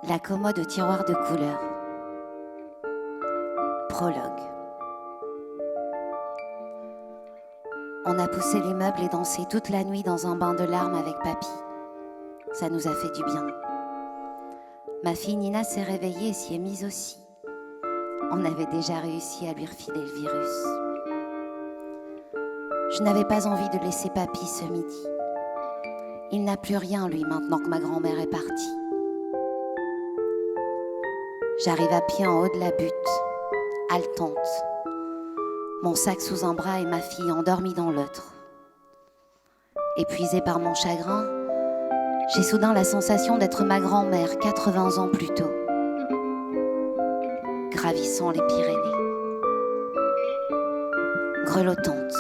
La commode au tiroir de couleur. Prologue. On a poussé les meubles et dansé toute la nuit dans un bain de larmes avec papy. Ça nous a fait du bien. Ma fille Nina s'est réveillée et s'y est mise aussi. On avait déjà réussi à lui refiler le virus. Je n'avais pas envie de laisser papy ce midi. Il n'a plus rien, lui, maintenant que ma grand-mère est partie. J'arrive à pied en haut de la butte, haletante, mon sac sous un bras et ma fille endormie dans l'autre. Épuisée par mon chagrin, j'ai soudain la sensation d'être ma grand-mère 80 ans plus tôt, gravissant les Pyrénées, grelottante,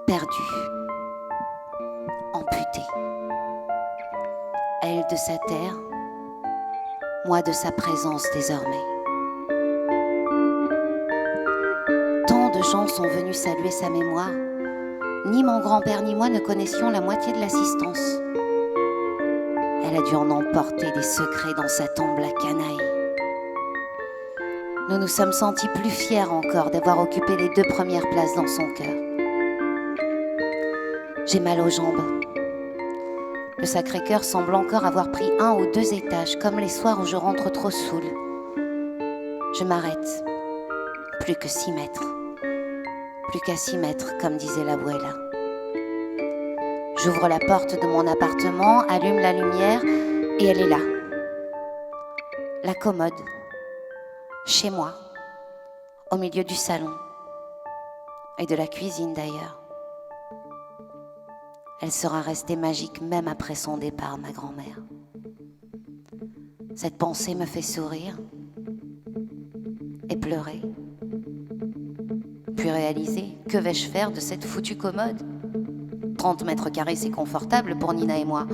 perdue, amputée. Elle de sa terre, moi de sa présence désormais. Tant de gens sont venus saluer sa mémoire, ni mon grand-père ni moi ne connaissions la moitié de l'assistance. Elle a dû en emporter des secrets dans sa tombe, la canaille. Nous nous sommes sentis plus fiers encore d'avoir occupé les 2 premières places dans son cœur. J'ai mal aux jambes. Le Sacré-Cœur semble encore avoir pris 1 ou 2 étages, comme les soirs où je rentre trop saoule. Je m'arrête. Plus que 6 mètres. Plus qu'à 6 mètres, comme disait l'abuela. J'ouvre la porte de mon appartement, allume la lumière, et elle est là. La commode. Chez moi. Au milieu du salon. Et de la cuisine d'ailleurs. Elle sera restée magique même après son départ, ma grand-mère. Cette pensée me fait sourire et pleurer. Puis réaliser, que vais-je faire de cette foutue commode ? 30 mètres carrés, c'est confortable pour Nina et moi.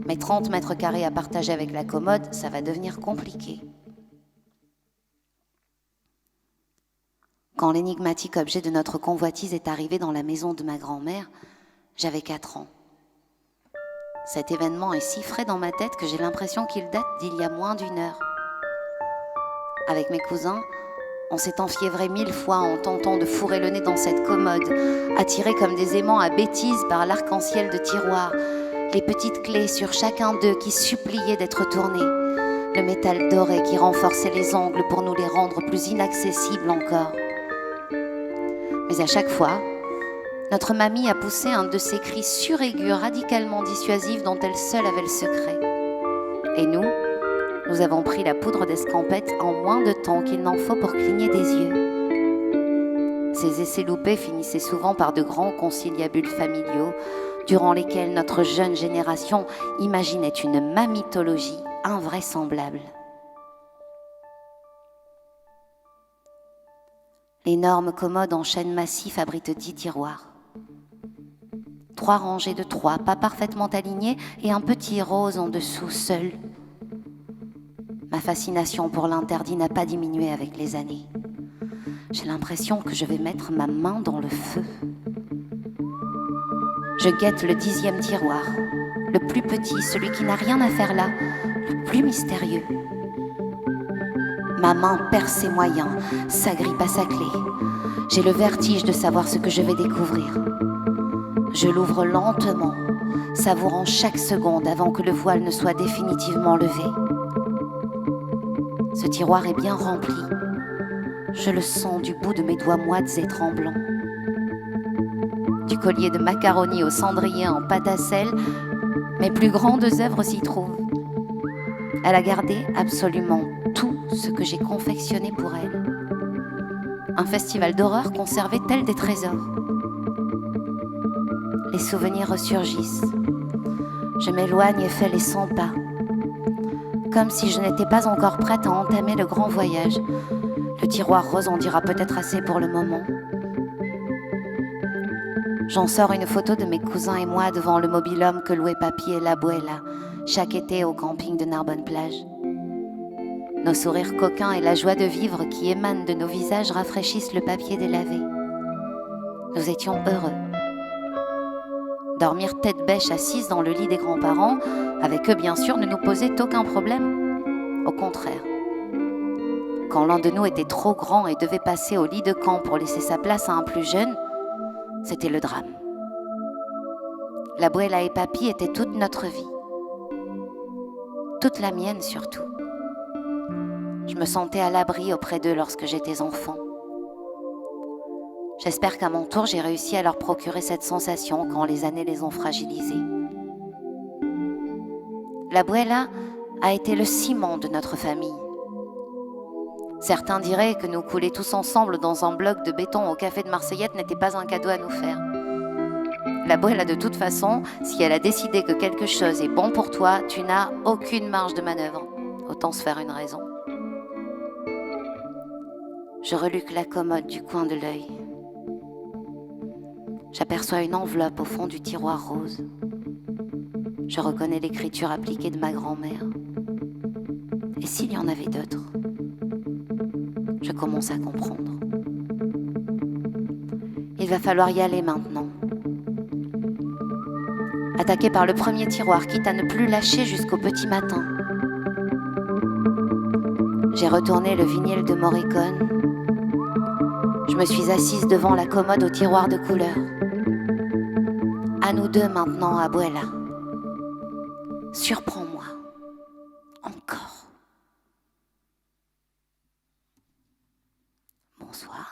Mais 30 mètres carrés à partager avec la commode, ça va devenir compliqué. Quand l'énigmatique objet de notre convoitise est arrivé dans la maison de ma grand-mère, j'avais 4 ans. Cet événement est si frais dans ma tête que j'ai l'impression qu'il date d'il y a moins d'1 heure. Avec mes cousins, on s'est enfiévrés 1000 fois en tentant de fourrer le nez dans cette commode, attirés comme des aimants à bêtises par l'arc-en-ciel de tiroirs, les petites clés sur chacun d'eux qui suppliaient d'être tournées, le métal doré qui renforçait les angles pour nous les rendre plus inaccessibles encore. Mais à chaque fois, notre mamie a poussé un de ces cris suraigus radicalement dissuasifs dont elle seule avait le secret. Et nous avons pris la poudre d'escampette en moins de temps qu'il n'en faut pour cligner des yeux. Ces essais loupés finissaient souvent par de grands conciliabules familiaux, durant lesquels notre jeune génération imaginait une mamitologie invraisemblable. L'énorme commode en chêne massif abrite 10 tiroirs. 3 rangées de 3, pas parfaitement alignées, et un petit rose en dessous, seul. Ma fascination pour l'interdit n'a pas diminué avec les années. J'ai l'impression que je vais mettre ma main dans le feu. Je guette le 10e tiroir, le plus petit, celui qui n'a rien à faire là, le plus mystérieux. Ma main perd ses moyens, s'agrippe à sa clé. J'ai le vertige de savoir ce que je vais découvrir. Je l'ouvre lentement, savourant chaque seconde avant que le voile ne soit définitivement levé. Ce tiroir est bien rempli. Je le sens du bout de mes doigts moites et tremblants. Du collier de macaroni au cendrier en pâte à sel, mes plus grandes œuvres s'y trouvent. Elle a gardé absolument tout ce que j'ai confectionné pour elle. Un festival d'horreur conservé tel des trésors. Les souvenirs ressurgissent. Je m'éloigne et fais les 100 pas. Comme si je n'étais pas encore prête à entamer le grand voyage. Le tiroir rose en dira peut-être assez pour le moment. J'en sors une photo de mes cousins et moi devant le mobil-home que louait papy et l'abuela chaque été au camping de Narbonne-Plage. Nos sourires coquins et la joie de vivre qui émanent de nos visages rafraîchissent le papier délavé. Nous étions heureux. Dormir tête bêche assise dans le lit des grands-parents, avec eux bien sûr, ne nous posait aucun problème. Au contraire, quand l'un de nous était trop grand et devait passer au lit de camp pour laisser sa place à un plus jeune, c'était le drame. L'abuela et papy étaient toute notre vie. Toute la mienne surtout. Je me sentais à l'abri auprès d'eux lorsque j'étais enfant. J'espère qu'à mon tour, j'ai réussi à leur procurer cette sensation quand les années les ont fragilisés. L'abuela a été le ciment de notre famille. Certains diraient que nous couler tous ensemble dans un bloc de béton au café de Marseillette n'était pas un cadeau à nous faire. L'abuela, de toute façon, si elle a décidé que quelque chose est bon pour toi, tu n'as aucune marge de manœuvre. Autant se faire une raison. Je reluque la commode du coin de l'œil. J'aperçois une enveloppe au fond du tiroir rose. Je reconnais l'écriture appliquée de ma grand-mère. Et s'il y en avait d'autres? Je commence à comprendre. Il va falloir y aller maintenant. Attaquer par le premier tiroir, quitte à ne plus lâcher jusqu'au petit matin. J'ai retourné le vinyle de Morricone. Je me suis assise devant la commode au tiroir de couleur. À nous deux maintenant, abuela. Surprends-moi. Encore. Bonsoir.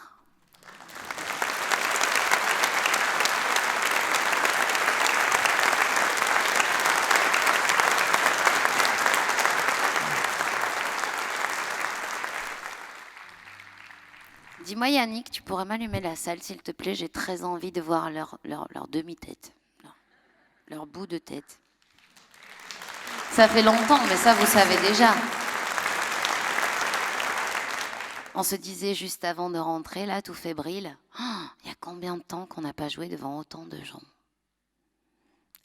Dis-moi Yannick, tu pourrais m'allumer la salle s'il te plaît, j'ai très envie de voir leur demi-tête, leur bout de tête. Ça fait longtemps, mais ça vous savez déjà. On se disait juste avant de rentrer, là, tout fébrile, il y a combien de temps qu'on n'a pas joué devant autant de gens?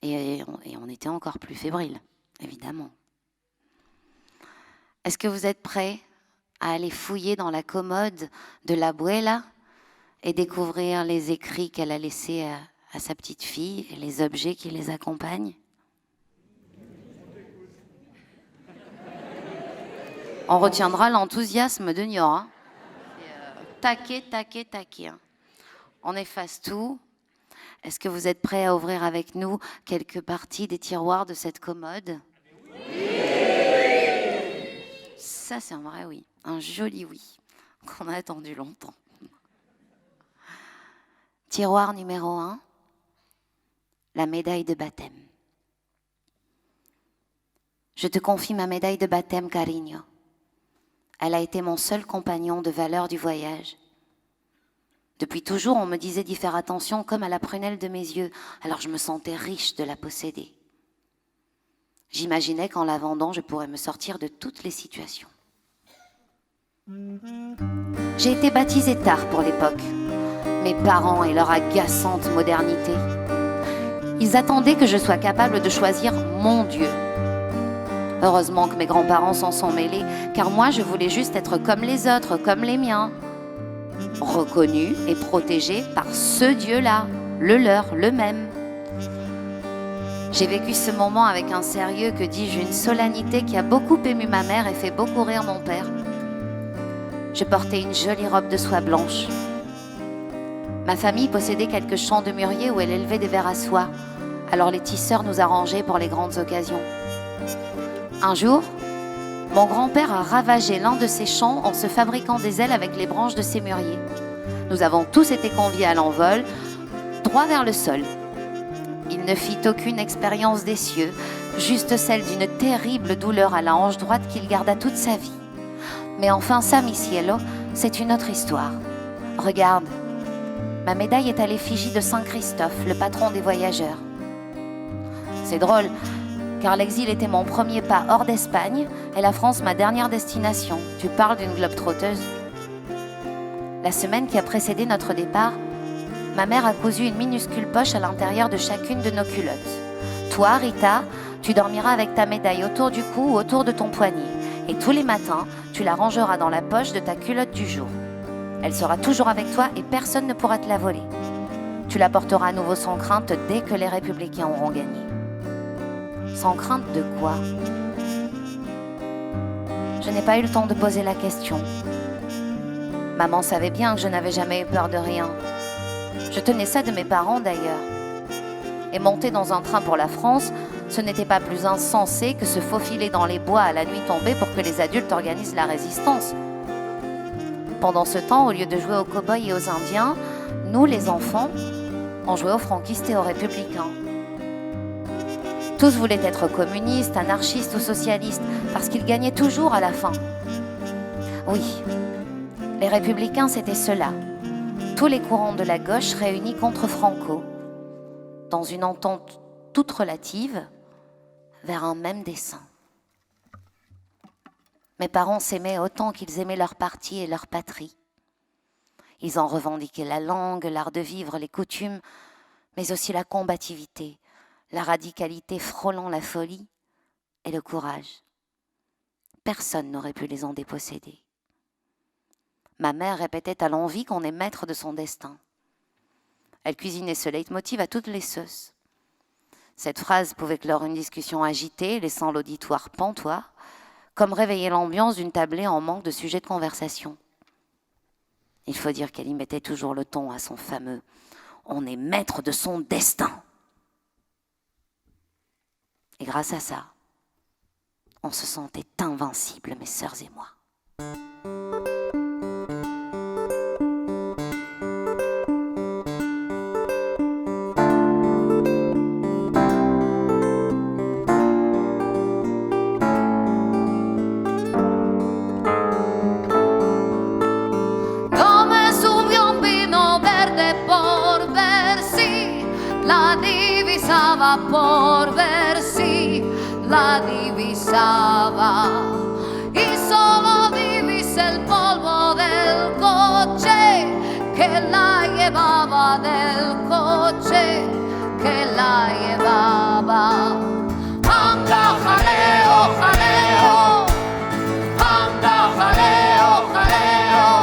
Et on était encore plus fébrile, évidemment. Est-ce que vous êtes prêts à aller fouiller dans la commode de l'abuela et découvrir les écrits qu'elle a laissés à sa petite fille et les objets qui les accompagnent? On retiendra l'enthousiasme de Niora. Taquet. Hein. On efface tout. Est-ce que vous êtes prêts à ouvrir avec nous quelques parties des tiroirs de cette commode? Oui. Ça, c'est un vrai oui. Un joli oui, qu'on a attendu longtemps. Tiroir numéro 1, la médaille de baptême. Je te confie ma médaille de baptême, cariño. Elle a été mon seul compagnon de valeur du voyage. Depuis toujours, on me disait d'y faire attention comme à la prunelle de mes yeux, alors je me sentais riche de la posséder. J'imaginais qu'en la vendant, je pourrais me sortir de toutes les situations. J'ai été baptisée tard pour l'époque. Mes parents et leur agaçante modernité. Ils attendaient que je sois capable de choisir mon Dieu. Heureusement que mes grands-parents s'en sont mêlés, car moi je voulais juste être comme les autres, comme les miens. Reconnu et protégé par ce Dieu-là, le leur, le même. J'ai vécu ce moment avec un sérieux, que dis-je, une solennité qui a beaucoup ému ma mère et fait beaucoup rire mon père. Je portais une jolie robe de soie blanche. Ma famille possédait quelques champs de mûriers où elle élevait des vers à soie. Alors les tisseurs nous arrangeaient pour les grandes occasions. Un jour, mon grand-père a ravagé l'un de ces champs en se fabriquant des ailes avec les branches de ces mûriers. Nous avons tous été conviés à l'envol, droit vers le sol. Il ne fit aucune expérience des cieux, juste celle d'une terrible douleur à la hanche droite qu'il garda toute sa vie. Mais enfin, ça, mi cielo, c'est une autre histoire. Regarde, ma médaille est à l'effigie de Saint Christophe, le patron des voyageurs. C'est drôle, car l'exil était mon premier pas hors d'Espagne et la France ma dernière destination. Tu parles d'une globe-trotteuse. La semaine qui a précédé notre départ, ma mère a cousu une minuscule poche à l'intérieur de chacune de nos culottes. Toi, Rita, tu dormiras avec ta médaille autour du cou ou autour de ton poignet. Et tous les matins, tu la rangeras dans la poche de ta culotte du jour. Elle sera toujours avec toi et personne ne pourra te la voler. Tu la porteras à nouveau sans crainte dès que les Républicains auront gagné. Sans crainte de quoi? Je n'ai pas eu le temps de poser la question. Maman savait bien que je n'avais jamais eu peur de rien. Je tenais ça de mes parents d'ailleurs. Et monter dans un train pour la France, ce n'était pas plus insensé que se faufiler dans les bois à la nuit tombée pour que les adultes organisent la résistance. Pendant ce temps, au lieu de jouer aux cow-boys et aux Indiens, nous, les enfants, on jouait aux franquistes et aux républicains. Tous voulaient être communistes, anarchistes ou socialistes, parce qu'ils gagnaient toujours à la fin. Oui, les républicains, c'était cela. Tous les courants de la gauche réunis contre Franco, dans une entente toute relative, vers un même dessein. Mes parents s'aimaient autant qu'ils aimaient leur parti et leur patrie. Ils en revendiquaient la langue, l'art de vivre, les coutumes, mais aussi la combativité, la radicalité frôlant la folie et le courage. Personne n'aurait pu les en déposséder. Ma mère répétait à l'envi qu'on est maître de son destin. Elle cuisinait ce leitmotiv à toutes les sauces. Cette phrase pouvait clore une discussion agitée, laissant l'auditoire pantois, comme réveiller l'ambiance d'une tablée en manque de sujet de conversation. Il faut dire qu'elle y mettait toujours le ton à son fameux « on est maître de son destin ». Et grâce à ça, on se sentait invincibles, mes sœurs et moi. Por ver si la divisaba y solo divisa el polvo del coche que la llevaba, del coche que la llevaba. Anda, jaleo, jaleo, anda, jaleo, jaleo.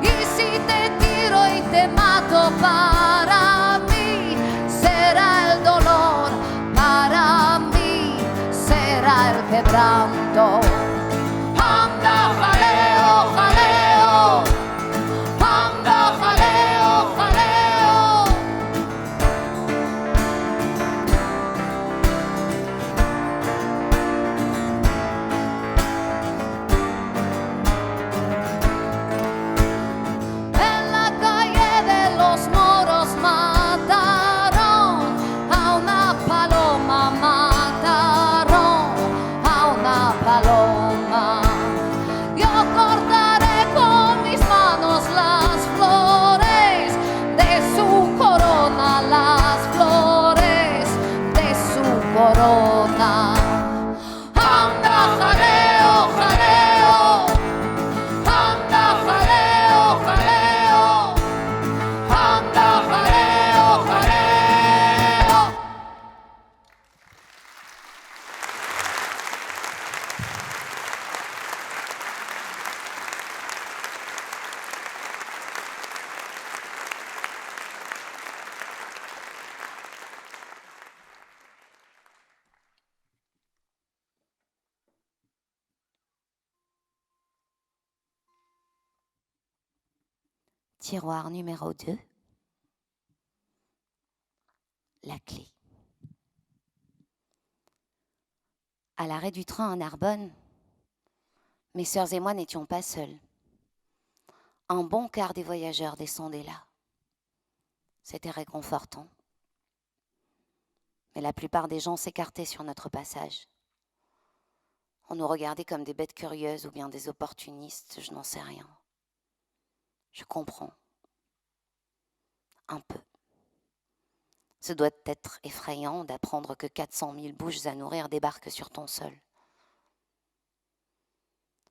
Y si te tiro y te mato, para mí será el dolor, para mí será el quebranto. Anda, jaleo, jaleo, anda, jaleo, jaleo. Tiroir numéro 2. La clé. À l'arrêt du train à Narbonne, mes sœurs et moi n'étions pas seuls. Un bon quart des voyageurs descendaient là. C'était réconfortant. Mais la plupart des gens s'écartaient sur notre passage. On nous regardait comme des bêtes curieuses ou bien des opportunistes, je n'en sais rien. Je comprends. Un peu. Ce doit être effrayant d'apprendre que 400 000 bouches à nourrir débarquent sur ton sol.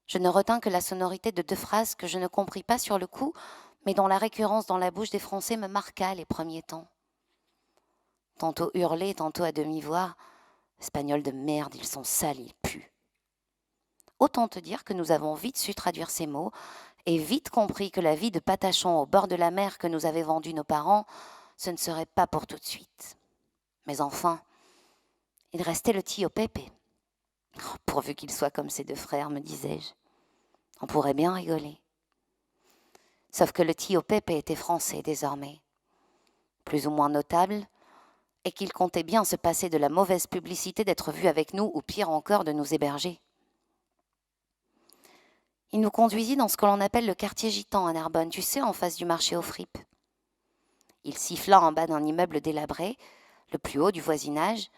Je ne retins que la sonorité de 2 phrases que je ne compris pas sur le coup, mais dont la récurrence dans la bouche des Français me marqua les premiers temps. Tantôt hurlés, tantôt à demi-voix. Espagnols de merde, ils sont sales, ils puent. Autant te dire que nous avons vite su traduire ces mots et vite compris que la vie de patachon au bord de la mer que nous avaient vendue nos parents, ce ne serait pas pour tout de suite. Mais enfin, il restait le Tio Pepe. Oh, pourvu qu'il soit comme ses deux frères, me disais-je. On pourrait bien rigoler. Sauf que le Tio Pepe était français désormais, plus ou moins notable, et qu'il comptait bien se passer de la mauvaise publicité d'être vu avec nous, ou pire encore, de nous héberger. Il nous conduisit dans ce que l'on appelle le quartier gitan à Narbonne, tu sais, en face du marché aux fripes. Il siffla en bas d'un immeuble délabré, le plus haut du voisinage,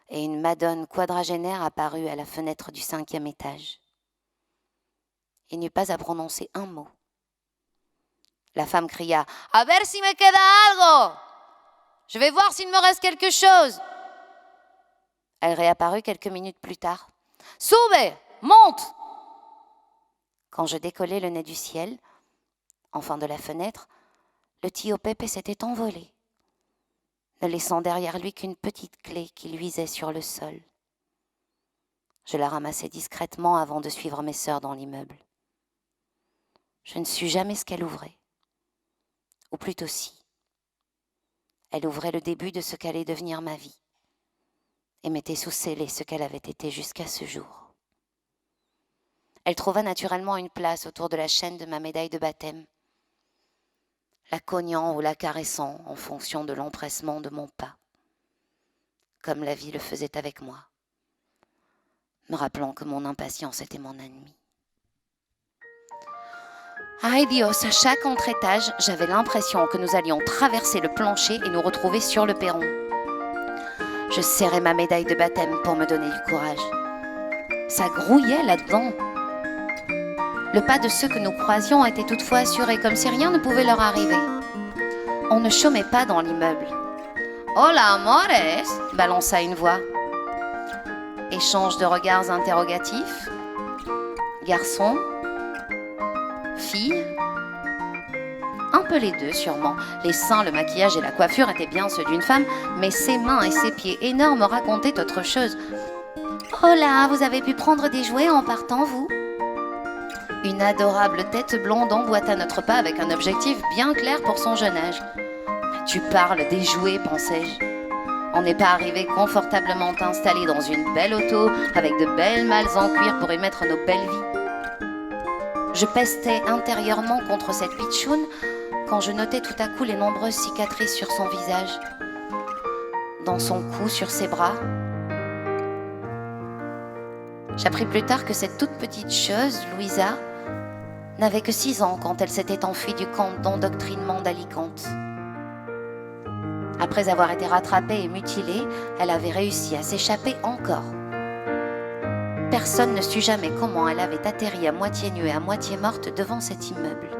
et une madone quadragénaire apparut à la fenêtre du 5e étage. Il n'eut pas à prononcer un mot. La femme cria « A ver si me queda algo! Je vais voir s'il me reste quelque chose !» Elle réapparut quelques minutes plus tard. « Sube! Monte !» Quand je décollai le nez du ciel, enfin de la fenêtre, le Tio Pepe s'était envolé, ne laissant derrière lui qu'une petite clé qui luisait sur le sol. Je la ramassai discrètement avant de suivre mes sœurs dans l'immeuble. Je ne sus jamais ce qu'elle ouvrait. Ou plutôt si. Elle ouvrait le début de ce qu'allait devenir ma vie et mettait sous scellé ce qu'elle avait été jusqu'à ce jour. Elle trouva naturellement une place autour de la chaîne de ma médaille de baptême, la cognant ou la caressant en fonction de l'empressement de mon pas, comme la vie le faisait avec moi, me rappelant que mon impatience était mon ennemi. Ay Dios, à chaque entre-étage, j'avais l'impression que nous allions traverser le plancher et nous retrouver sur le perron. Je serrais ma médaille de baptême pour me donner du courage. Ça grouillait là-dedans. Le pas de ceux que nous croisions était toutefois assuré, comme si rien ne pouvait leur arriver. On ne chômait pas dans l'immeuble. « Hola, amores !» balança une voix. Échange de regards interrogatifs. Garçon, fille, un peu les deux sûrement. Les seins, le maquillage et la coiffure étaient bien ceux d'une femme, mais ses mains et ses pieds énormes racontaient autre chose. « Oh là, vous avez pu prendre des jouets en partant, vous ?» Une adorable tête blonde emboîta notre pas avec un objectif bien clair pour son jeune âge. « Tu parles des jouets, pensais-je. On n'est pas arrivé confortablement installés dans une belle auto avec de belles malles en cuir pour y mettre nos belles vies. » Je pestais intérieurement contre cette pitchoune quand je notais tout à coup les nombreuses cicatrices sur son visage, dans son cou, sur ses bras. J'appris plus tard que cette toute petite chose, Louisa, n'avait que 6 ans quand elle s'était enfuie du camp d'endoctrinement d'Alicante. Après avoir été rattrapée et mutilée, elle avait réussi à s'échapper encore. Personne ne sut jamais comment elle avait atterri à moitié nue et à moitié morte devant cet immeuble.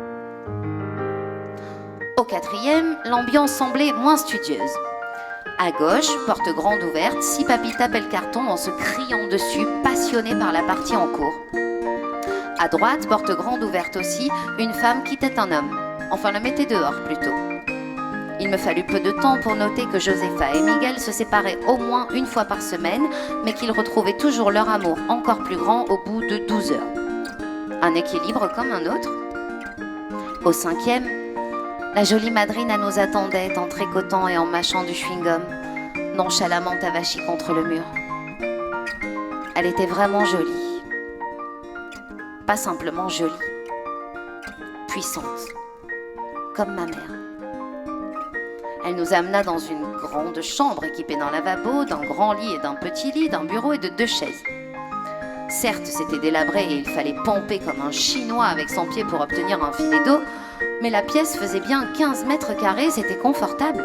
Au 4e, l'ambiance semblait moins studieuse. À gauche, porte grande ouverte, 6 papis tapaient le carton en se criant dessus, passionnés par la partie en cours. À droite, porte grande ouverte aussi, une femme quittait un homme. Enfin, le mettait dehors plutôt. Il me fallut peu de temps pour noter que Josepha et Miguel se séparaient au moins une fois par semaine, mais qu'ils retrouvaient toujours leur amour encore plus grand au bout de 12 heures. Un équilibre comme un autre. Au 5e, la jolie madrina nous attendait en tricotant et en mâchant du chewing-gum, nonchalamment avachie contre le mur. Elle était vraiment jolie. Pas simplement jolie, puissante, comme ma mère. Elle nous amena dans une grande chambre équipée d'un lavabo, d'un grand lit et d'un petit lit, d'un bureau et de 2 chaises. Certes, c'était délabré et il fallait pomper comme un Chinois avec son pied pour obtenir un filet d'eau, mais la pièce faisait bien 15 mètres carrés, c'était confortable.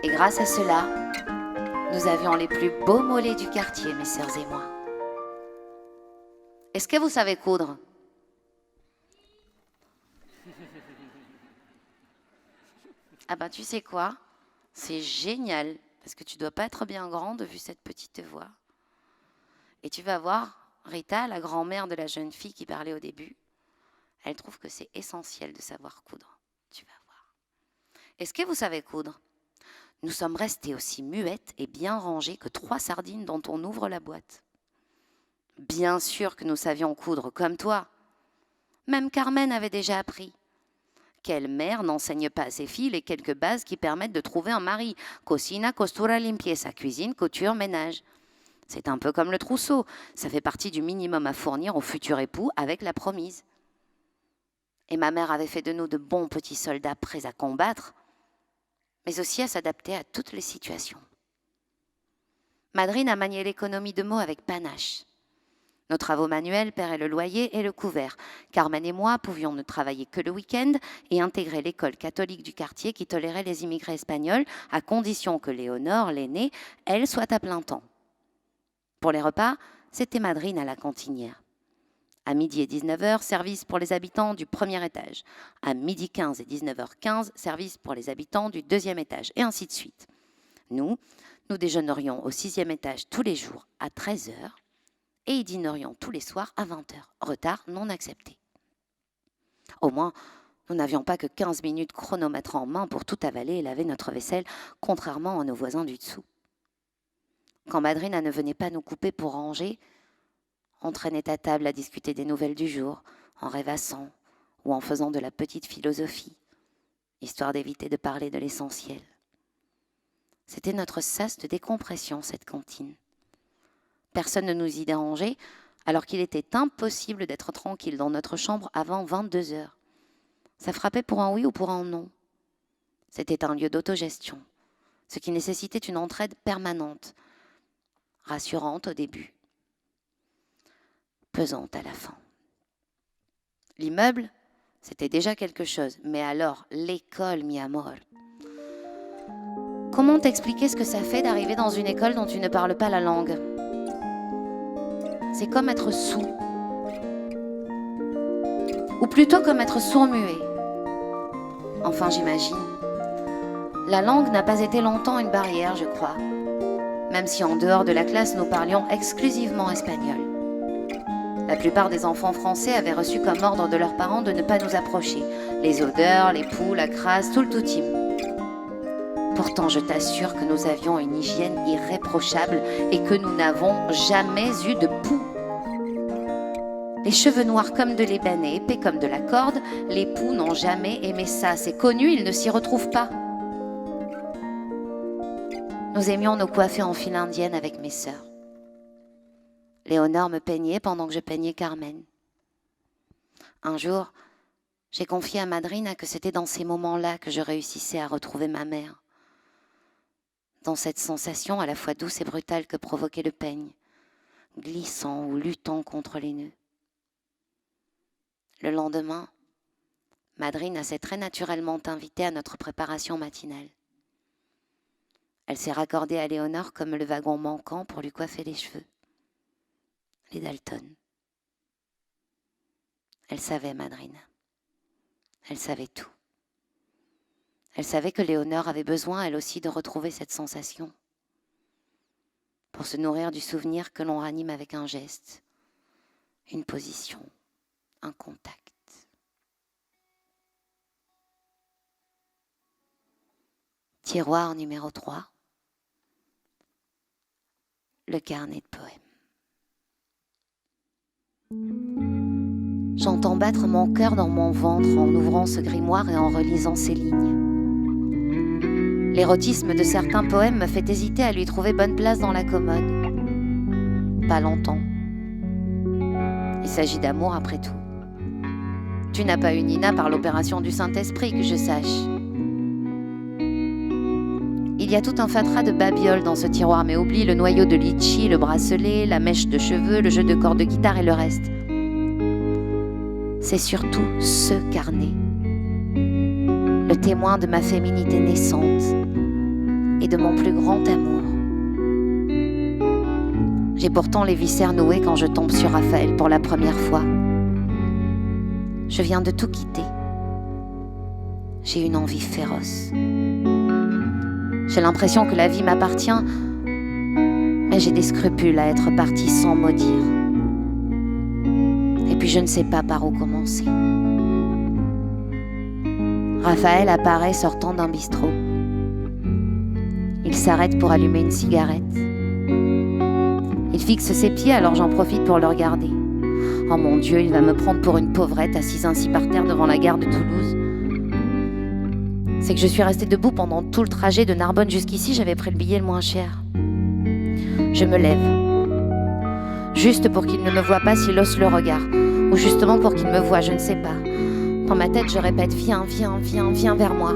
Et grâce à cela, nous avions les plus beaux mollets du quartier, mes sœurs et moi. Est-ce que vous savez coudre ? Ah ben tu sais quoi ? C'est génial, parce que tu dois pas être bien grande vu cette petite voix. Et tu vas voir, Rita, la grand-mère de la jeune fille qui parlait au début, Elle trouve que c'est essentiel de savoir coudre. Tu vas voir. Est-ce que vous savez coudre ? Nous sommes restés aussi muettes et bien rangées que 3 sardines dont on ouvre la boîte. Bien sûr que nous savions coudre, comme toi. Même Carmen avait déjà appris. Quelle mère n'enseigne pas à ses filles les quelques bases qui permettent de trouver un mari ? Cocina, costura, limpieza, cuisine, couture, ménage. C'est un peu comme le trousseau. Ça fait partie du minimum à fournir au futur époux avec la promise. Et ma mère avait fait de nous de bons petits soldats prêts à combattre, mais aussi à s'adapter à toutes les situations. Madrine a manié l'économie de mots avec panache. Nos travaux manuels paieraient le loyer et le couvert. Carmen et moi pouvions ne travailler que le week-end et intégrer l'école catholique du quartier qui tolérait les immigrés espagnols à condition que Léonore, l'aînée, elle, soit à plein temps. Pour les repas, c'était Madrine à la cantinière. À midi et 19h, service pour les habitants du premier étage. À midi 15 et 19h15, service pour les habitants du deuxième étage, et ainsi de suite. Nous déjeunerions au 6e étage tous les jours à 13h et y dînerions tous les soirs à 20h. Retard non accepté. Au moins, nous n'avions pas que 15 minutes chronomètre en main pour tout avaler et laver notre vaisselle, contrairement à nos voisins du dessous. Quand Madrina ne venait pas nous couper pour ranger, on traînait à table à discuter des nouvelles du jour, en rêvassant ou en faisant de la petite philosophie, histoire d'éviter de parler de l'essentiel. C'était notre sas de décompression, cette cantine. Personne ne nous y dérangeait, alors qu'il était impossible d'être tranquille dans notre chambre avant 22h. Ça frappait pour un oui ou pour un non. C'était un lieu d'autogestion, ce qui nécessitait une entraide permanente, rassurante au début, pesante à la fin. L'immeuble, c'était déjà quelque chose, mais alors l'école, mi amor. Comment t'expliquer ce que ça fait d'arriver dans une école dont tu ne parles pas la langue ? C'est comme être sourd. Ou plutôt comme être sourd-muet. Enfin, j'imagine. La langue n'a pas été longtemps une barrière, je crois. Même si en dehors de la classe, nous parlions exclusivement espagnol. La plupart des enfants français avaient reçu comme ordre de leurs parents de ne pas nous approcher. Les odeurs, les poux, la crasse, tout le toutim. Pourtant, je t'assure que nous avions une hygiène irréprochable et que nous n'avons jamais eu de poux. Les cheveux noirs comme de l'ébène et épais comme de la corde, les poux n'ont jamais aimé ça. C'est connu, ils ne s'y retrouvent pas. Nous aimions nous coiffer en file indienne avec mes sœurs. Léonore me peignait pendant que je peignais Carmen. Un jour, j'ai confié à Madrina que c'était dans ces moments-là que je réussissais à retrouver ma mère. Dans cette sensation à la fois douce et brutale que provoquait le peigne, glissant ou luttant contre les nœuds. Le lendemain, Madrina s'est très naturellement invitée à notre préparation matinale. Elle s'est raccordée à Léonore comme le wagon manquant pour lui coiffer les cheveux. Les Dalton. Elle savait, Madrina. Elle savait tout. Elle savait que Léonore avait besoin, elle aussi, de retrouver cette sensation pour se nourrir du souvenir que l'on ranime avec un geste, une position, un contact. Tiroir numéro 3. Le carnet de poèmes. J'entends battre mon cœur dans mon ventre en ouvrant ce grimoire et en relisant ces lignes. L'érotisme de certains poèmes me fait hésiter à lui trouver bonne place dans la commode. Pas longtemps. Il s'agit d'amour après tout. Tu n'as pas eu Nina par l'opération du Saint-Esprit, que je sache. Il y a tout un fatras de babioles dans ce tiroir, mais oublie le noyau de litchi, le bracelet, la mèche de cheveux, le jeu de cordes de guitare et le reste. C'est surtout ce carnet, le témoin de ma féminité naissante et de mon plus grand amour. J'ai pourtant les viscères noués quand je tombe sur Raphaël pour la première fois. Je viens de tout quitter. J'ai une envie féroce. J'ai l'impression que la vie m'appartient, mais j'ai des scrupules à être partie sans mot dire. Et puis je ne sais pas par où commencer. Raphaël apparaît sortant d'un bistrot. Il s'arrête pour allumer une cigarette. Il fixe ses pieds, alors j'en profite pour le regarder. Oh mon Dieu, il va me prendre pour une pauvrette assise ainsi par terre devant la gare de Toulouse. C'est que je suis restée debout pendant tout le trajet de Narbonne jusqu'ici, j'avais pris le billet le moins cher. Je me lève, juste pour qu'il ne me voie pas s'il hausse le regard, ou justement pour qu'il me voie, je ne sais pas. Dans ma tête, je répète « Viens, viens, viens, viens vers moi ».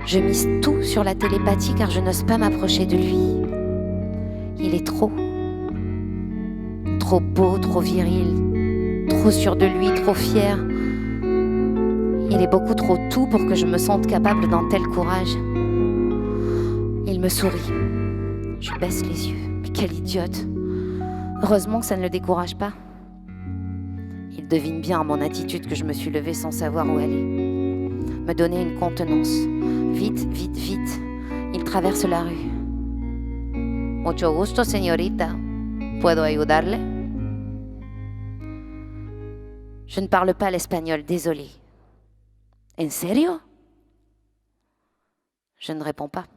Je mise tout sur la télépathie car je n'ose pas m'approcher de lui. Il est trop beau, trop viril, trop sûr de lui, trop fier. Il est beaucoup trop tout pour que je me sente capable d'un tel courage. Il me sourit. Je baisse les yeux. Mais quelle idiote! Heureusement que ça ne le décourage pas. Il devine bien à mon attitude que je me suis levée sans savoir où aller. Me donner une contenance. Vite, vite, vite. Il traverse la rue. Mucho gusto, señorita. ¿Puedo ayudarle? Je ne parle pas l'espagnol, désolé. En serio? Je ne réponds pas.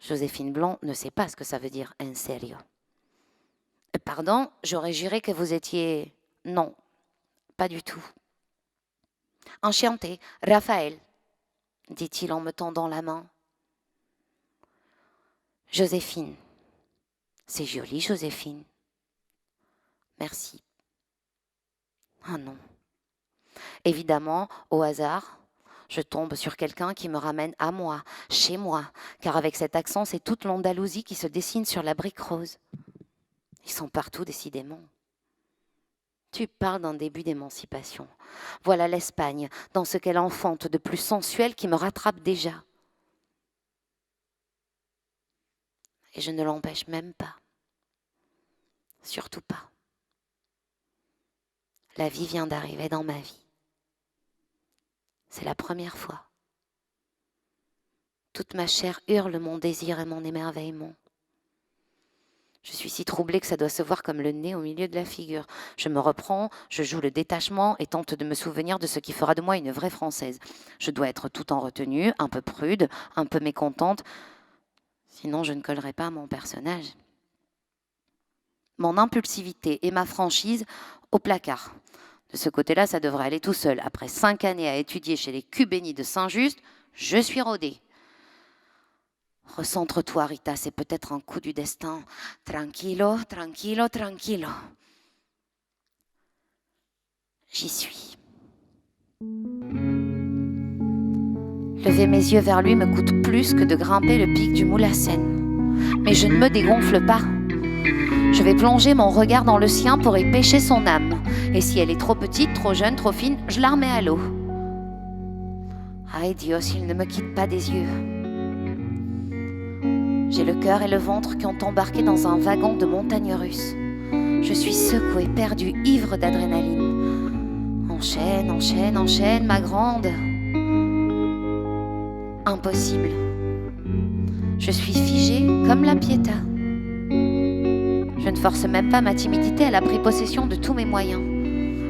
Joséphine Blanc ne sait pas ce que ça veut dire en serio. Pardon, j'aurais juré que vous étiez... Non, pas du tout. Enchanté, Raphaël, dit-il en me tendant la main. Joséphine. C'est joli, Joséphine. Merci. Ah non. Évidemment, au hasard, je tombe sur quelqu'un qui me ramène à moi, chez moi, car avec cet accent, c'est toute l'Andalousie qui se dessine sur la brique rose. Ils sont partout, décidément. Tu parles d'un début d'émancipation. Voilà l'Espagne, dans ce qu'elle enfante de plus sensuel qui me rattrape déjà. Et je ne l'empêche même pas. Surtout pas. La vie vient d'arriver dans ma vie. C'est la première fois. Toute ma chair hurle mon désir et mon émerveillement. Je suis si troublée que ça doit se voir comme le nez au milieu de la figure. Je me reprends, je joue le détachement et tente de me souvenir de ce qui fera de moi une vraie Française. Je dois être tout en retenue, un peu prude, un peu mécontente. Sinon, je ne collerai pas à mon personnage. Mon impulsivité et ma franchise au placard. De ce côté-là, ça devrait aller tout seul. Après 5 années à étudier chez les Cubénis de Saint-Just, je suis rodée. Recentre-toi, Rita, c'est peut-être un coup du destin. Tranquillo, tranquillo, tranquillo. J'y suis. Lever mes yeux vers lui me coûte plus que de grimper le pic du Moulassène. Mais je ne me dégonfle pas. Je vais plonger mon regard dans le sien pour y pêcher son âme. Et si elle est trop petite, trop jeune, trop fine, je la remets à l'eau. Aïe Dios, il ne me quitte pas des yeux. J'ai le cœur et le ventre qui ont embarqué dans un wagon de montagne russe. Je suis secouée, perdue, ivre d'adrénaline. Enchaîne, enchaîne, enchaîne, ma grande. Impossible. Je suis figée comme la Pietà. Je ne force même pas ma timidité, elle a pris possession de tous mes moyens.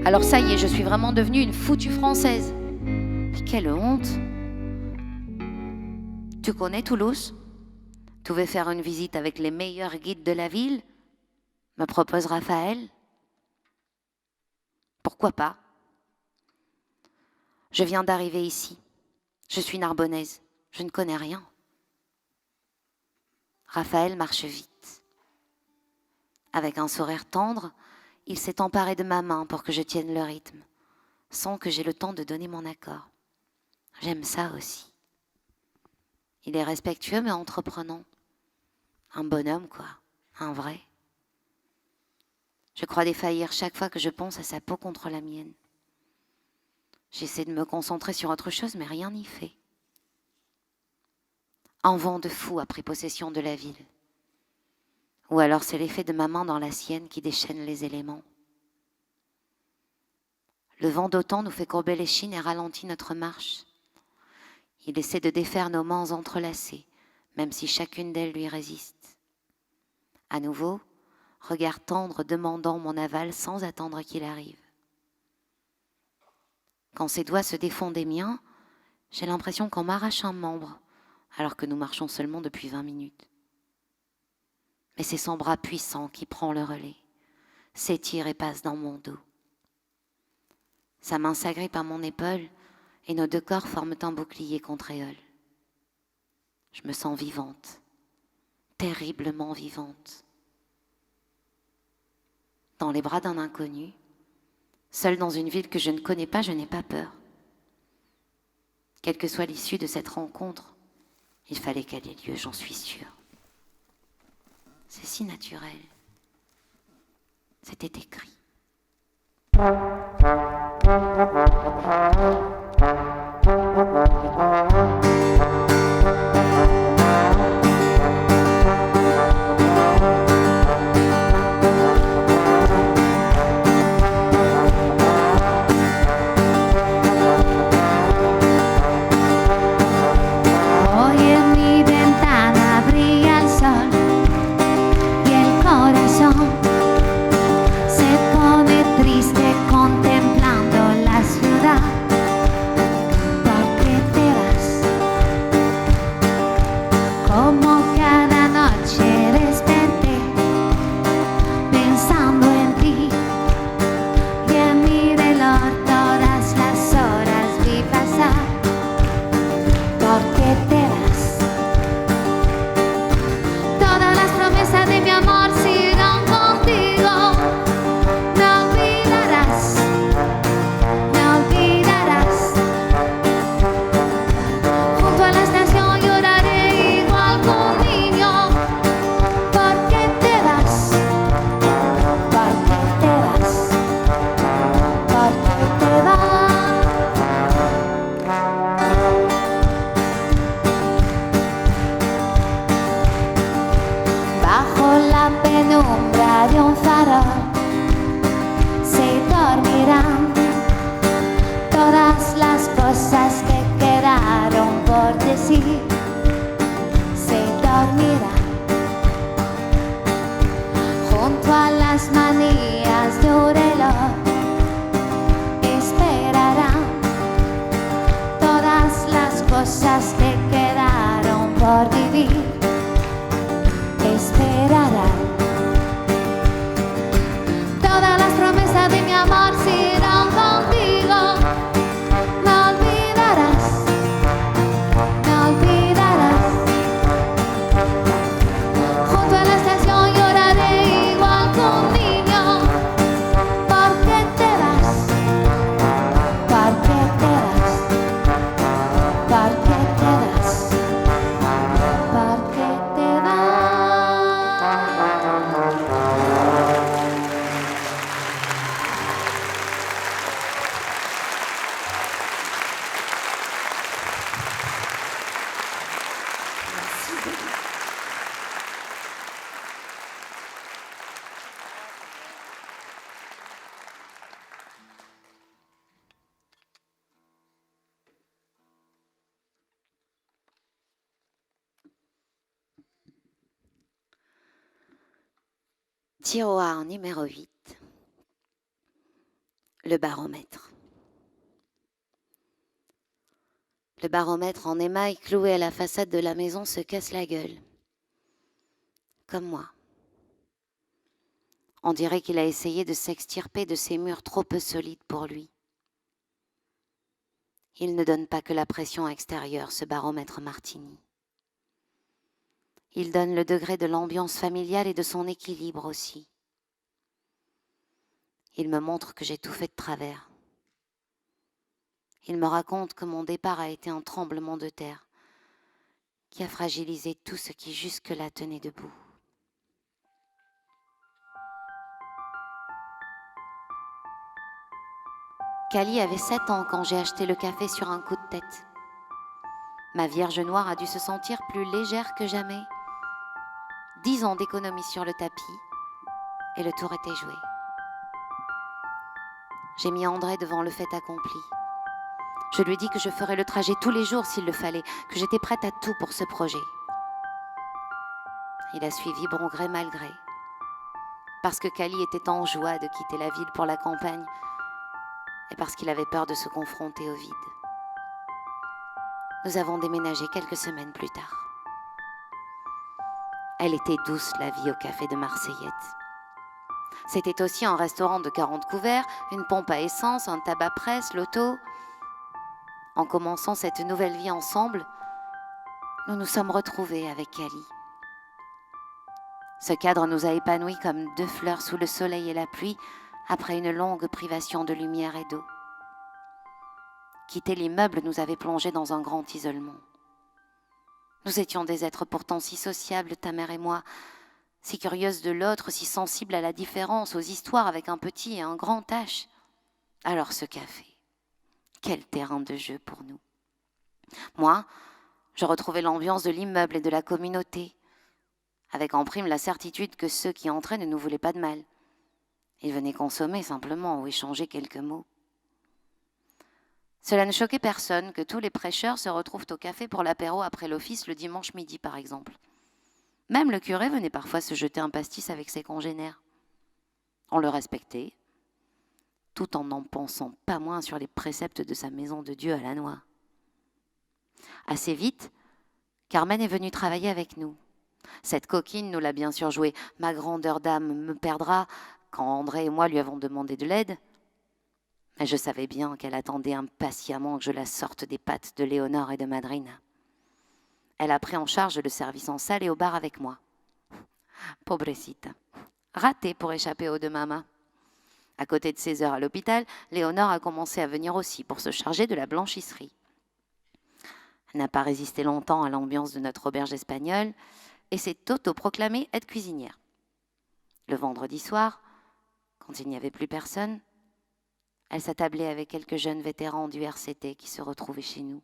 Alors ça y est, je suis vraiment devenue une foutue Française. Mais quelle honte! Tu connais Toulouse? Tu veux faire une visite avec les meilleurs guides de la ville? Me propose Raphaël. Pourquoi pas? Je viens d'arriver ici. Je suis narbonnaise. Je ne connais rien. Raphaël marche vite. Avec un sourire tendre, il s'est emparé de ma main pour que je tienne le rythme, sans que j'aie le temps de donner mon accord. J'aime ça aussi. Il est respectueux mais entreprenant. Un bonhomme, quoi. Un vrai. Je crois défaillir chaque fois que je pense à sa peau contre la mienne. J'essaie de me concentrer sur autre chose, mais rien n'y fait. Un vent de fou a pris possession de la ville. Ou alors c'est l'effet de ma main dans la sienne qui déchaîne les éléments. Le vent d'automne nous fait courber l'échine et ralentit notre marche. Il essaie de défaire nos mains entrelacées, même si chacune d'elles lui résiste. À nouveau, regard tendre demandant mon aval sans attendre qu'il arrive. Quand ses doigts se défont des miens, j'ai l'impression qu'on m'arrache un membre, alors que nous marchons seulement depuis 20 minutes. Mais c'est son bras puissant qui prend le relais, s'étire et passe dans mon dos. Sa main s'agrippe à mon épaule et nos deux corps forment un bouclier contre éole. Je me sens vivante, terriblement vivante. Dans les bras d'un inconnu, seule dans une ville que je ne connais pas, je n'ai pas peur. Quelle que soit l'issue de cette rencontre, il fallait qu'elle ait lieu, j'en suis sûre. C'est si naturel. C'était écrit. Hoy en mi ventana brilla el sol y el corazón se pone triste contemplando la ciudad. ¿Por qué te vas? Como cada noche desperté pensando en ti y en mi reloj todas las horas vi pasar. ¿Por qué te vas? Todas las promesas de mi amor sigan contigo. Me olvidarás, me olvidarás. Junto a la estación lloraré igual que un niño. ¿Por qué te vas? ¿Por qué te vas? ¿Por qué te vas? Bajo la penumbra de un farol se dormirán todas las cosas que quedaron por decir. Se dormirán junto a las manillas de un reloj. Esperarán todas las cosas que quedaron por vivir. Esperarán. Todas las promesas de mi amor serán contigo. Me olvidarás, me olvidarás. Junto a la estación lloraré igual que un niño. ¿Por qué te vas? ¿Por qué te vas? ¿Por qué te vas? ¿Por qué te vas? Tiroir numéro 8. Le baromètre. Le baromètre en émail cloué à la façade de la maison se casse la gueule. Comme moi. On dirait qu'il a essayé de s'extirper de ces murs trop peu solides pour lui. Il ne donne pas que la pression extérieure, ce baromètre Martini. Il donne le degré de l'ambiance familiale et de son équilibre aussi. Il me montre que j'ai tout fait de travers. Il me raconte que mon départ a été un tremblement de terre qui a fragilisé tout ce qui jusque-là tenait debout. Cali avait 7 ans quand j'ai acheté le café sur un coup de tête. Ma Vierge Noire a dû se sentir plus légère que jamais. 10 ans d'économie sur le tapis et le tour était joué. J'ai mis André devant le fait accompli. Je lui ai dit que je ferais le trajet tous les jours s'il le fallait, que j'étais prête à tout pour ce projet. Il a suivi bon gré mal gré. Parce que Cali était en joie de quitter la ville pour la campagne, et parce qu'il avait peur de se confronter au vide. Nous avons déménagé quelques semaines plus tard. Elle était douce, la vie au café de Marseillette. C'était aussi un restaurant de 40 couverts, une pompe à essence, un tabac-presse, l'auto. En commençant cette nouvelle vie ensemble, nous nous sommes retrouvés avec Kali. Ce cadre nous a épanouis comme deux fleurs sous le soleil et la pluie après une longue privation de lumière et d'eau. Quitter l'immeuble nous avait plongés dans un grand isolement. Nous étions des êtres pourtant si sociables, ta mère et moi, si curieuses de l'autre, si sensibles à la différence, aux histoires avec un petit et un grand H. Alors ce café, quel terrain de jeu pour nous. Moi, je retrouvais l'ambiance de l'immeuble et de la communauté, avec en prime la certitude que ceux qui entraient ne nous voulaient pas de mal. Ils venaient consommer simplement ou échanger quelques mots. Cela ne choquait personne que tous les prêcheurs se retrouvent au café pour l'apéro après l'office le dimanche midi, par exemple. Même le curé venait parfois se jeter un pastis avec ses congénères. On le respectait, tout en n'en pensant pas moins sur les préceptes de sa maison de Dieu à la noix. Assez vite, Carmen est venue travailler avec nous. Cette coquine nous l'a bien sûr joué. Ma grandeur d'âme me perdra quand André et moi lui avons demandé de l'aide. Mais je savais bien qu'elle attendait impatiemment que je la sorte des pattes de Léonore et de Madrina. Elle a pris en charge le service en salle et au bar avec moi. Pobrecita. Ratée pour échapper aux deux mamas. À côté de ses heures à l'hôpital, Léonore a commencé à venir aussi pour se charger de la blanchisserie. Elle n'a pas résisté longtemps à l'ambiance de notre auberge espagnole et s'est autoproclamée aide cuisinière. Le vendredi soir, quand il n'y avait plus personne, elle s'attablait avec quelques jeunes vétérans du RCT qui se retrouvaient chez nous.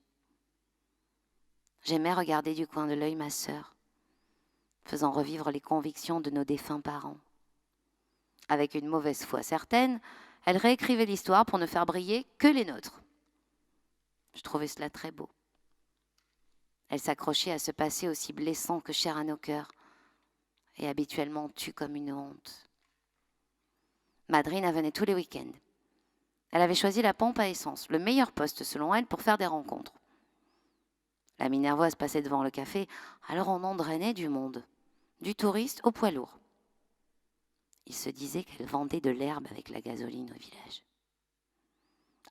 J'aimais regarder du coin de l'œil ma sœur, faisant revivre les convictions de nos défunts parents. Avec une mauvaise foi certaine, elle réécrivait l'histoire pour ne faire briller que les nôtres. Je trouvais cela très beau. Elle s'accrochait à ce passé aussi blessant que cher à nos cœurs, et habituellement tue comme une honte. Madrina venait tous les week-ends. Elle avait choisi la pompe à essence, le meilleur poste selon elle pour faire des rencontres. La Minervoise passait devant le café, alors on en drainait du monde, du touriste au poids lourd. Il se disait qu'elle vendait de l'herbe avec la gasoline au village.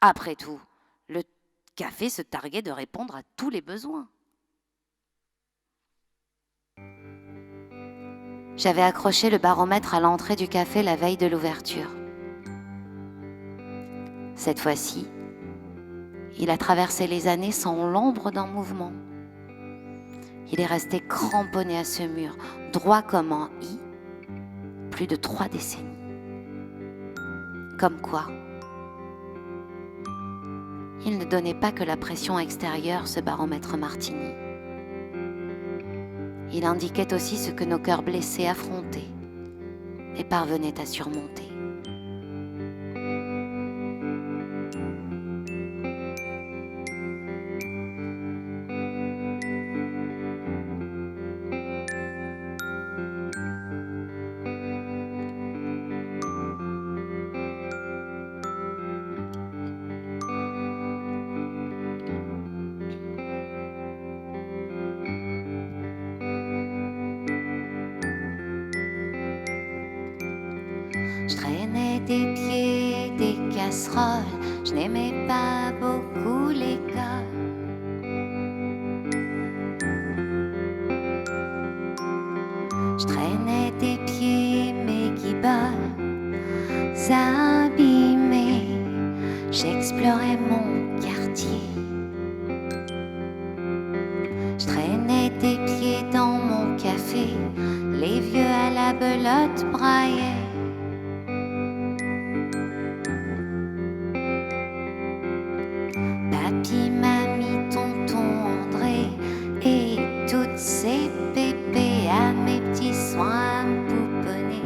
Après tout, le café se targuait de répondre à tous les besoins. J'avais accroché le baromètre à l'entrée du café la veille de l'ouverture. Cette fois-ci, il a traversé les années sans l'ombre d'un mouvement. Il est resté cramponné à ce mur, droit comme un i, plus de 3 décennies. Comme quoi, il ne donnait pas que la pression extérieure, ce baromètre Martini. Il indiquait aussi ce que nos cœurs blessés affrontaient et parvenaient à surmonter. Je traînais des pieds, des casseroles, je n'aimais pas beaucoup l'école. Je traînais des pieds, mes guiboles abîmées, j'explorais mon quartier. Je traînais des pieds dans mon café, les vieux à la belote braillaient. Papy, mamie, tonton André et toutes ces pépés à mes petits soins pouponnés.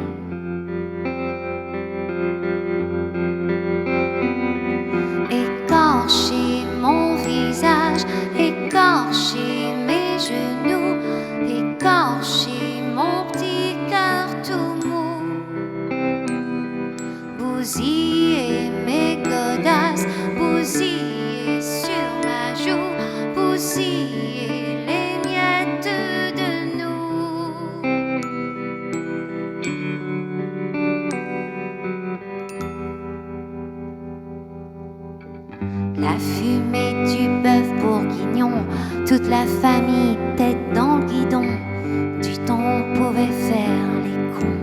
Écorcher mon visage, écorcher mes genoux, écorcher mon petit cœur tout mou. Bousiller mes godasses, La fumée du bœuf bourguignon, toute la famille tête dans le guidon. Du temps on pouvait faire les cons.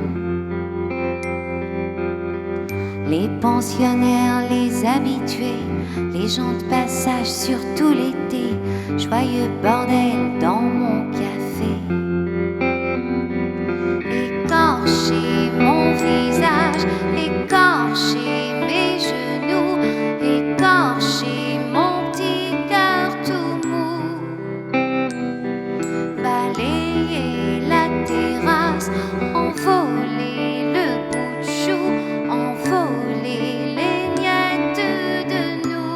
Les pensionnaires, les habitués, les gens de passage surtout l'été. Joyeux bordel dans mon café. Écorcher mon visage, écorcher mes genoux, écorcher mon petit cœur tout mou. Balayer la terrasse, envoler le bout de chou, envoler les miettes de nous.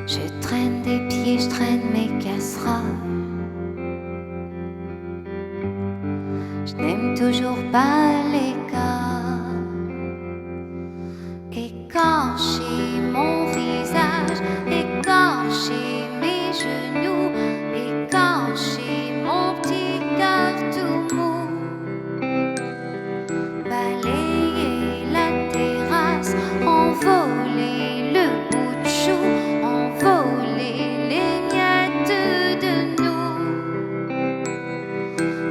Je traîne des pieds, je traîne mes casseroles. Je n'aime toujours pas l'école. Écorcher mon visage, écorcher mes genoux, écorcher mon petit cœur tout mou. Balayer la terrasse, envoler le bout de chou, envoler les miettes de nous.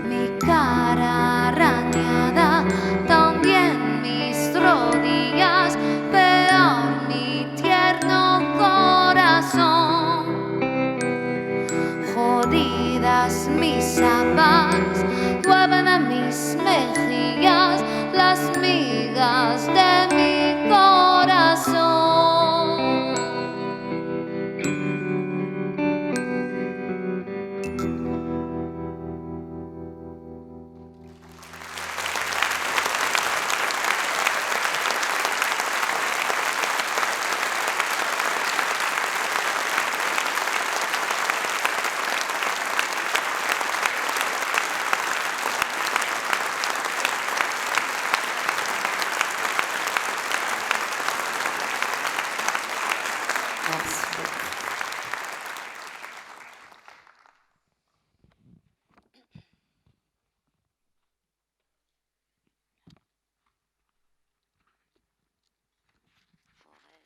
Mi cara arañada, también mis rodillas, peor mi tierno corazón. Jodidas mis zapatas, llueven a mis mejillas las migas de mi corazón. Merci beaucoup.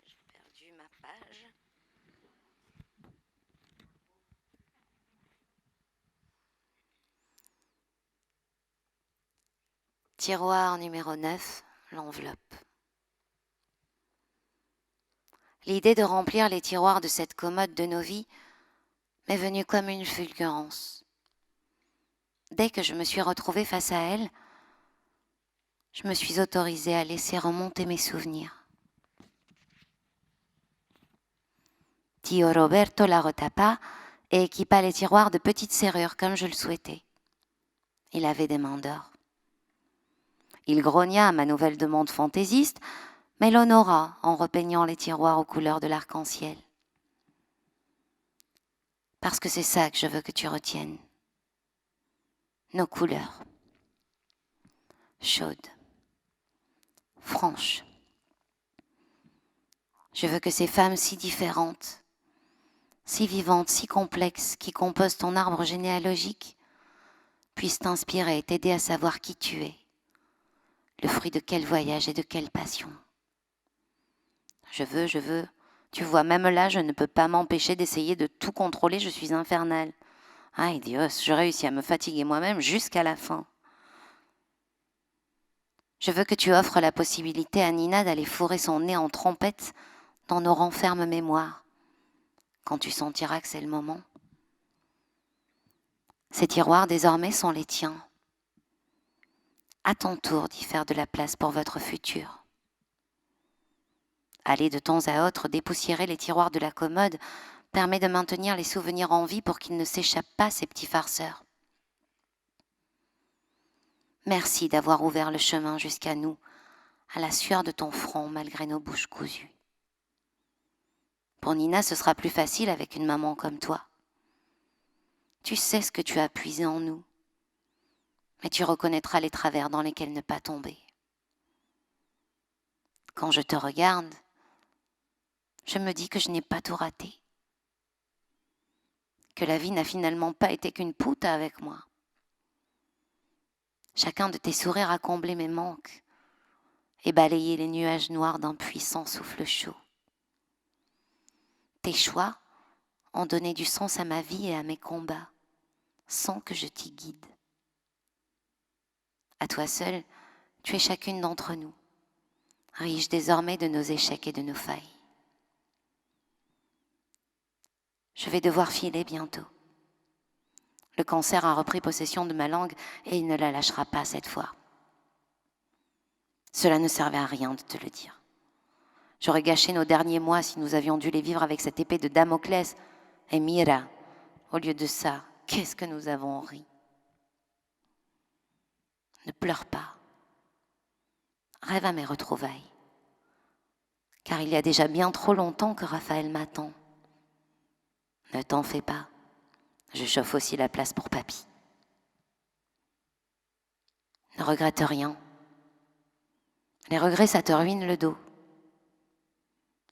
J'ai perdu ma page. Tiroir numéro 9, l'enveloppe. L'idée de remplir les tiroirs de cette commode de nos vies m'est venue comme une fulgurance. Dès que je me suis retrouvée face à elle, je me suis autorisée à laisser remonter mes souvenirs. Tio Roberto la retapa et équipa les tiroirs de petites serrures comme je le souhaitais. Il avait des mains d'or. Il grogna à ma nouvelle demande fantaisiste, mais l'honora en repeignant les tiroirs aux couleurs de l'arc-en-ciel. Parce que c'est ça que je veux que tu retiennes. Nos couleurs. Chaudes. Franches. Je veux que ces femmes si différentes, si vivantes, si complexes, qui composent ton arbre généalogique, puissent t'inspirer et t'aider à savoir qui tu es, le fruit de quel voyage et de quelle passion. Je veux, tu vois, même là, je ne peux pas m'empêcher d'essayer de tout contrôler, je suis infernale. Ay Dios, je réussis à me fatiguer moi-même jusqu'à la fin. Je veux que tu offres la possibilité à Nina d'aller fourrer son nez en trompette dans nos renfermes mémoires, quand tu sentiras que c'est le moment. Ces tiroirs, désormais, sont les tiens. À ton tour d'y faire de la place pour votre futur. Aller de temps à autre dépoussiérer les tiroirs de la commode permet de maintenir les souvenirs en vie pour qu'ils ne s'échappent pas, ces petits farceurs. Merci d'avoir ouvert le chemin jusqu'à nous, à la sueur de ton front malgré nos bouches cousues. Pour Nina, ce sera plus facile avec une maman comme toi. Tu sais ce que tu as puisé en nous, mais tu reconnaîtras les travers dans lesquels ne pas tomber. Quand je te regarde, je me dis que je n'ai pas tout raté, que la vie n'a finalement pas été qu'une poutre avec moi. Chacun de tes sourires a comblé mes manques et balayé les nuages noirs d'un puissant souffle chaud. Tes choix ont donné du sens à ma vie et à mes combats, sans que je t'y guide. À toi seul, tu es chacune d'entre nous, riche désormais de nos échecs et de nos failles. Je vais devoir filer bientôt. Le cancer a repris possession de ma langue et il ne la lâchera pas cette fois. Cela ne servait à rien de te le dire. J'aurais gâché nos derniers mois si nous avions dû les vivre avec cette épée de Damoclès. Et mira, au lieu de ça, qu'est-ce que nous avons ri. Ne pleure pas. Rêve à mes retrouvailles. Car il y a déjà bien trop longtemps que Raphaël m'attend. Ne t'en fais pas. Je chauffe aussi la place pour papy. Ne regrette rien. Les regrets, ça te ruine le dos.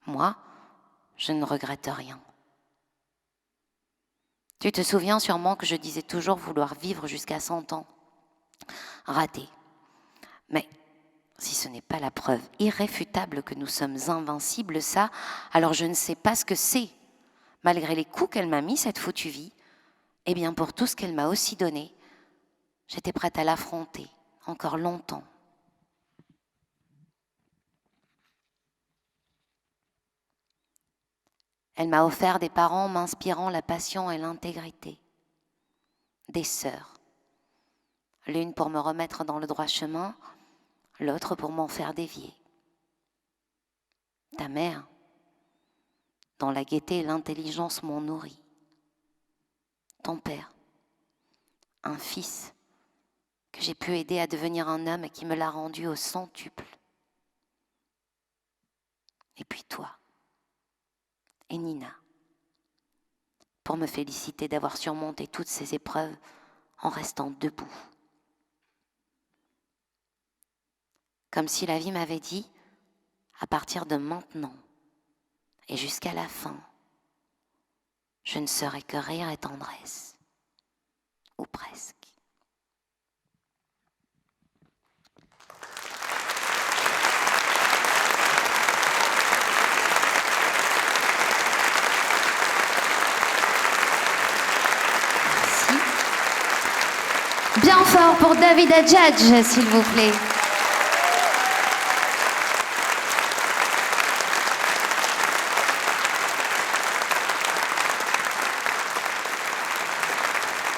Moi, je ne regrette rien. Tu te souviens sûrement que je disais toujours vouloir vivre jusqu'à 100 ans. Raté. Mais si ce n'est pas la preuve irréfutable que nous sommes invincibles, ça, alors je ne sais pas ce que c'est. Malgré les coups qu'elle m'a mis, cette foutue vie, eh bien pour tout ce qu'elle m'a aussi donné, j'étais prête à l'affronter encore longtemps. Elle m'a offert des parents m'inspirant la passion et l'intégrité, des sœurs, l'une pour me remettre dans le droit chemin, l'autre pour m'en faire dévier. Ta mère, dont la gaieté et l'intelligence m'ont nourri. Ton père, un fils que j'ai pu aider à devenir un homme et qui me l'a rendu au centuple. Et puis toi, et Nina, pour me féliciter d'avoir surmonté toutes ces épreuves en restant debout. Comme si la vie m'avait dit, à partir de maintenant et jusqu'à la fin, je ne serai que rire et tendresse, ou presque. Bien fort pour David Adjadj, s'il vous plaît.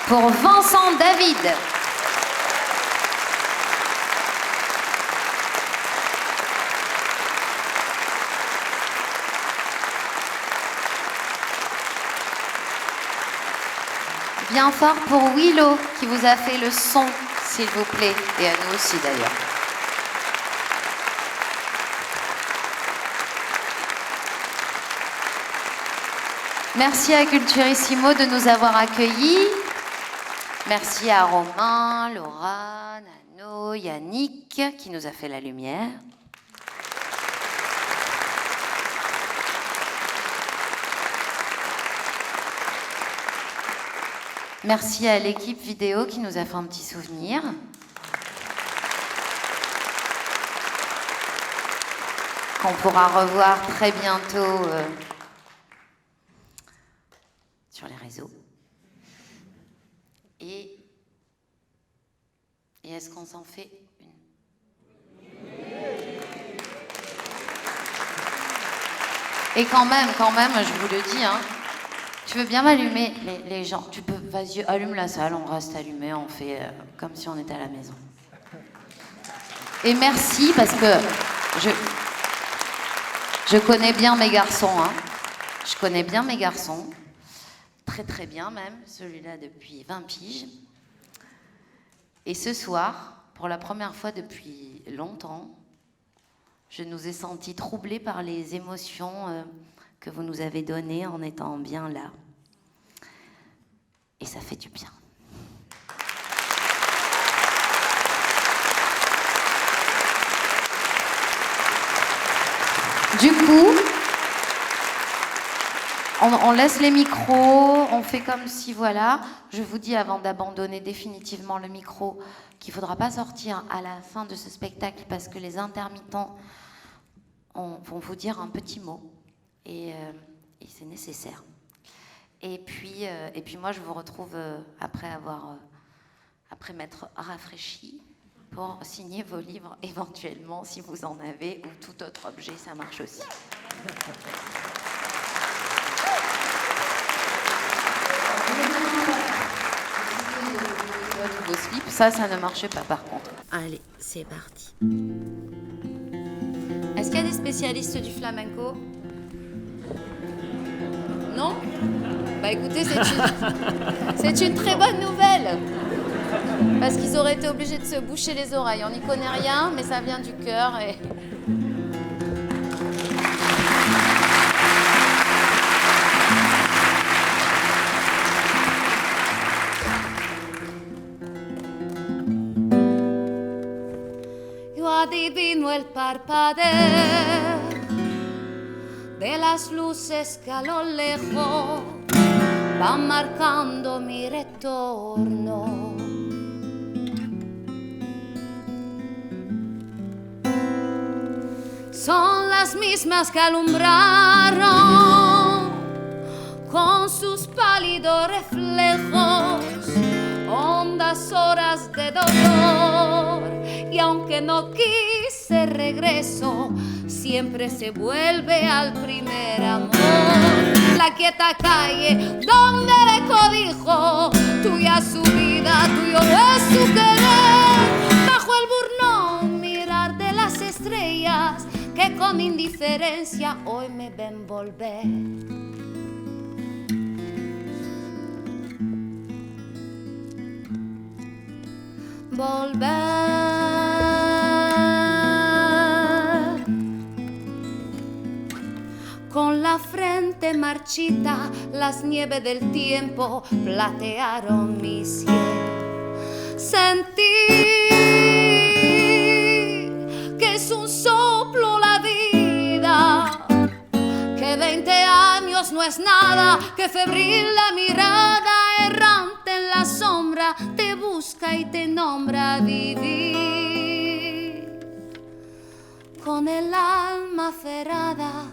Pour Vincent David. Bien fort pour Willow, qui vous a fait le son, s'il vous plaît. Et à nous aussi, d'ailleurs. Merci à Culturissimo de nous avoir accueillis. Merci à Romain, Laura, Nano, Yannick, qui nous a fait la lumière. Merci à l'équipe vidéo qui nous a fait un petit souvenir. Qu'on pourra revoir très bientôt sur les réseaux. Et est-ce qu'on s'en fait une? Et quand même, je vous le dis, hein. Tu veux bien m'allumer les gens? Tu peux, vas-y, allume la salle, on reste allumé, on fait comme si on était à la maison. Et merci parce que je connais bien mes garçons, hein. Je connais bien mes garçons, très très bien même, celui-là depuis 20 piges. Et ce soir, pour la première fois depuis longtemps, je nous ai sentis troublés par les émotions que vous nous avez donné en étant bien là. Et ça fait du bien. Du coup, on laisse les micros, on fait comme si, voilà, je vous dis avant d'abandonner définitivement le micro qu'il ne faudra pas sortir à la fin de ce spectacle parce que les intermittents vont vous dire un petit mot et c'est nécessaire. Et puis moi, je vous retrouve après m'être rafraîchi pour signer vos livres éventuellement, si vous en avez, ou tout autre objet, ça marche aussi. Vos slips, ça ne marche pas par contre. Allez, c'est parti. Est-ce qu'il y a des spécialistes du flamenco? Non? Bah écoutez, c'est une très bonne nouvelle. Parce qu'ils auraient été obligés de se boucher les oreilles. On n'y connaît rien, mais ça vient du cœur et... Yo adivino el parpadeo de las luces que a lo lejos van marcando mi retorno. Son las mismas que alumbraron con sus pálidos reflejos hondas horas de dolor. Y aunque no quise regreso, siempre se vuelve al primer amor. La quieta calle donde le codijo, tuya su vida, tuyo es su querer. Bajo el burnón mirar de las estrellas que con indiferencia hoy me ven volver. Volver con la frente marchita, las nieves del tiempo platearon mi cielo. Sentí que es un soplo la vida, que 20 años no es nada, que febril la mirada errante en la sombra te busca y te nombra vivir. Con el alma aferrada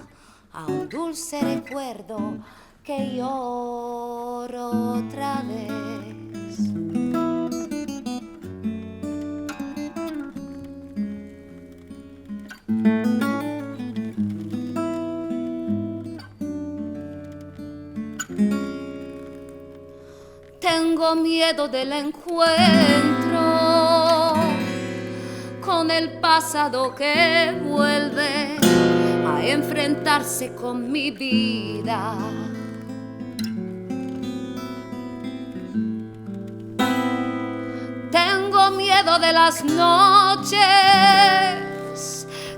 a un dulce recuerdo que lloro otra vez. Tengo miedo del encuentro con el pasado que vuelve a enfrentarse con mi vida. Tengo miedo de las noches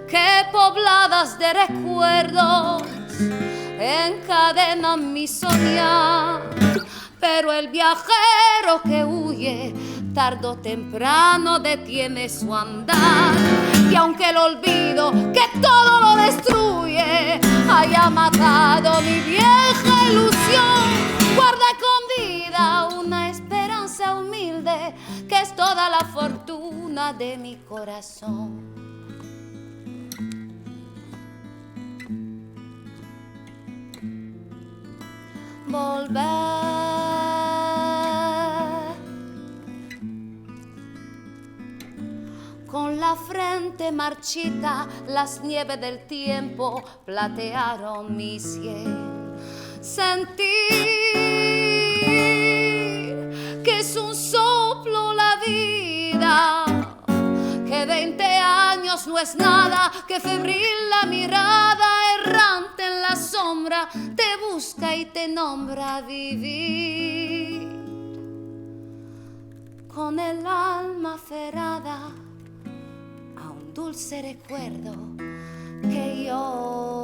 que pobladas de recuerdos encadenan mi soñar. Pero el viajero que huye, tarde o temprano detiene su andar. Y aunque el olvido que todo lo destruye haya matado mi vieja ilusión, guarda escondida una esperanza humilde que es toda la fortuna de mi corazón. Volver con la frente marchita, las nieves del tiempo platearon mi sien. Sentir que es un soplo la vida, que 20 años no es nada, que febril la mirada errante en la sombra te busca y te nombra vivir. Con el alma aferrada a un dulce recuerdo que yo